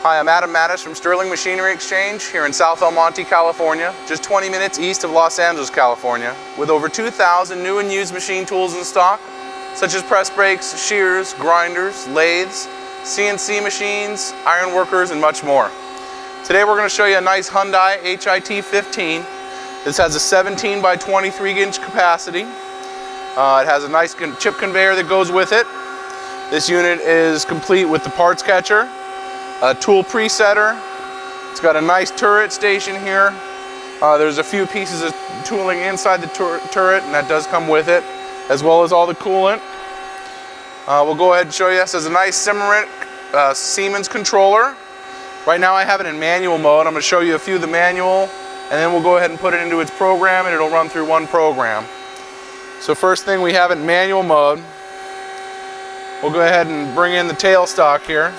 Hi, I'm Adam Mattis from Sterling Machinery Exchange here in South El Monte, California, just 20 minutes east of Los Angeles, California, with over 2,000 new and used machine tools in stock, such as press brakes, shears, grinders, lathes, CNC machines, iron workers, and much more. Today we're going to show you a nice Hyundai HIT-15. This has a 17 by 23 inch capacity. It has a nice chip conveyor that goes with it. This unit is complete with the parts catcher, a tool presetter. It's got a nice turret station here. There's a few pieces of tooling inside the turret, and that does come with it, as well as all the coolant. We'll go ahead and show you. This is a nice Siemens controller. Right now I have it in manual mode. I'm going to show you a few of the manual, and then we'll go ahead and put it into its program, and it'll run through one program. So first thing, we have it in manual mode. We'll go ahead and bring in the tailstock here.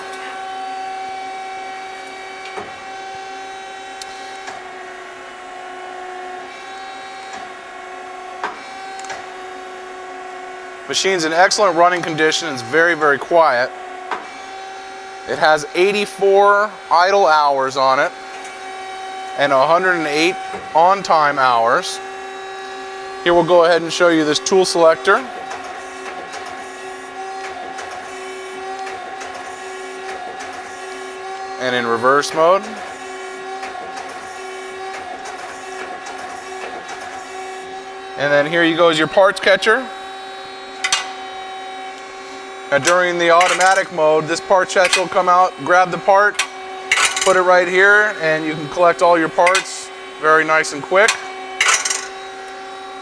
Machine's in excellent running condition. It's very, very quiet. It has 84 idle hours on it and 108 on-time hours. Here we'll go ahead and show you this tool selector. And in reverse mode. And then here you go is your parts catcher. Now during the automatic mode, this parts catcher will come out, grab the part, put it right here, and you can collect all your parts very nice and quick.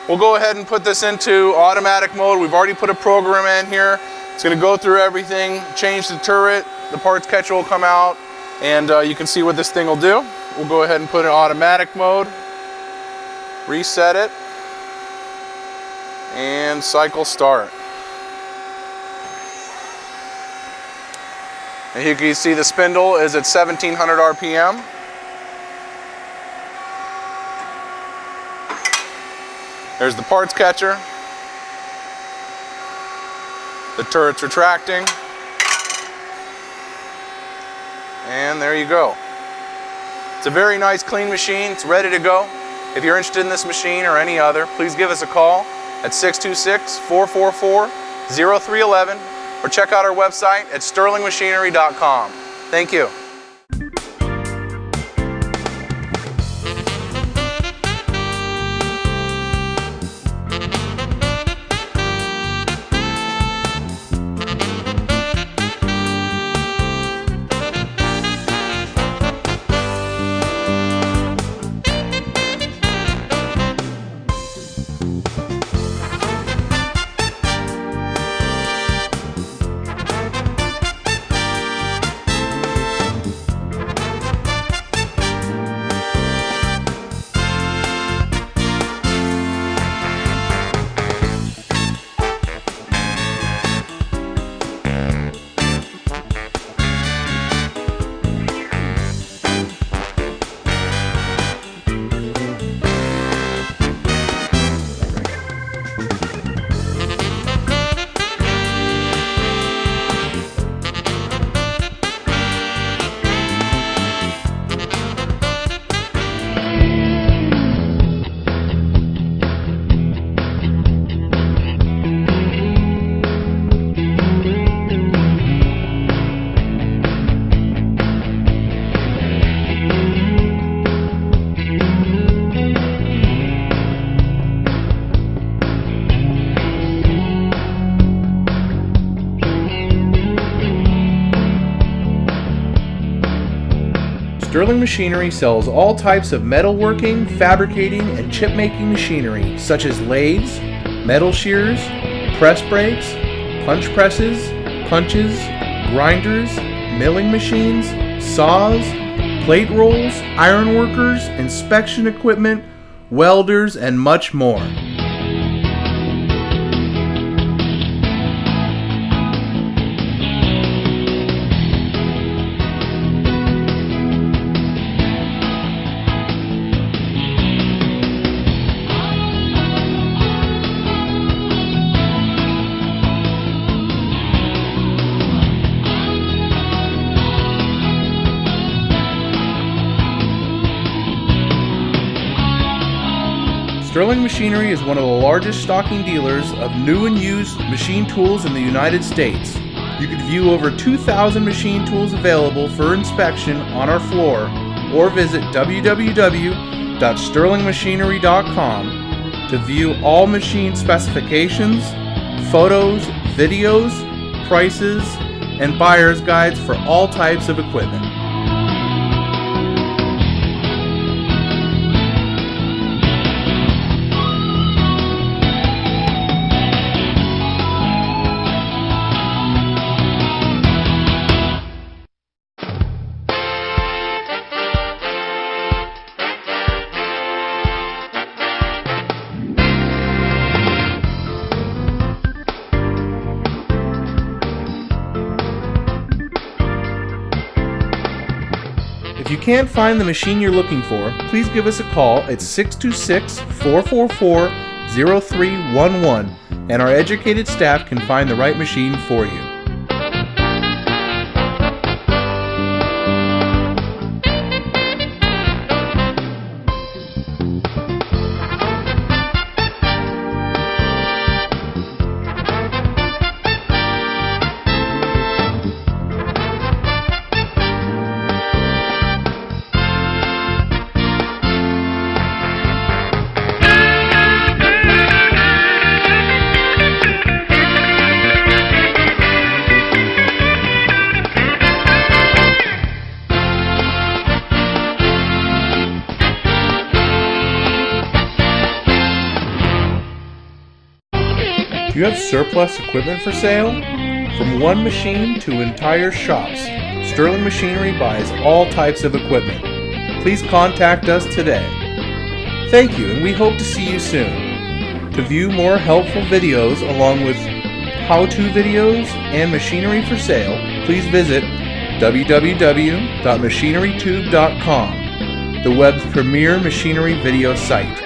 We'll go ahead and put this into automatic mode. We've already put a program in here. It's going to go through everything, change the turret, the parts catcher will come out, and you can see what this thing will do. We'll go ahead and put it in automatic mode, reset it, and cycle start. And here you can see the spindle is at 1700 RPM. There's the parts catcher. The turret's retracting. And there you go. It's a very nice, clean machine. It's ready to go. If you're interested in this machine or any other, please give us a call at 626-444-0311 or check out our website at sterlingmachinery.com. Thank you. Sterling Machinery sells all types of metalworking, fabricating, and chip-making machinery, such as lathes, metal shears, press brakes, punch presses, punches, grinders, milling machines, saws, plate rolls, iron workers, inspection equipment, welders, and much more. Sterling Machinery is one of the largest stocking dealers of new and used machine tools in the United States. You can view over 2,000 machine tools available for inspection on our floor or visit www.sterlingmachinery.com to view all machine specifications, photos, videos, prices, and buyer's guides for all types of equipment. If you can't find the machine you're looking for, please give us a call at 626-444-0311 and our educated staff can find the right machine for you. Do you have surplus equipment for sale? From one machine to entire shops, Sterling Machinery buys all types of equipment. Please contact us today. Thank you, and we hope to see you soon. To view more helpful videos along with how-to videos and machinery for sale, please visit www.machinerytube.com, the web's premier machinery video site.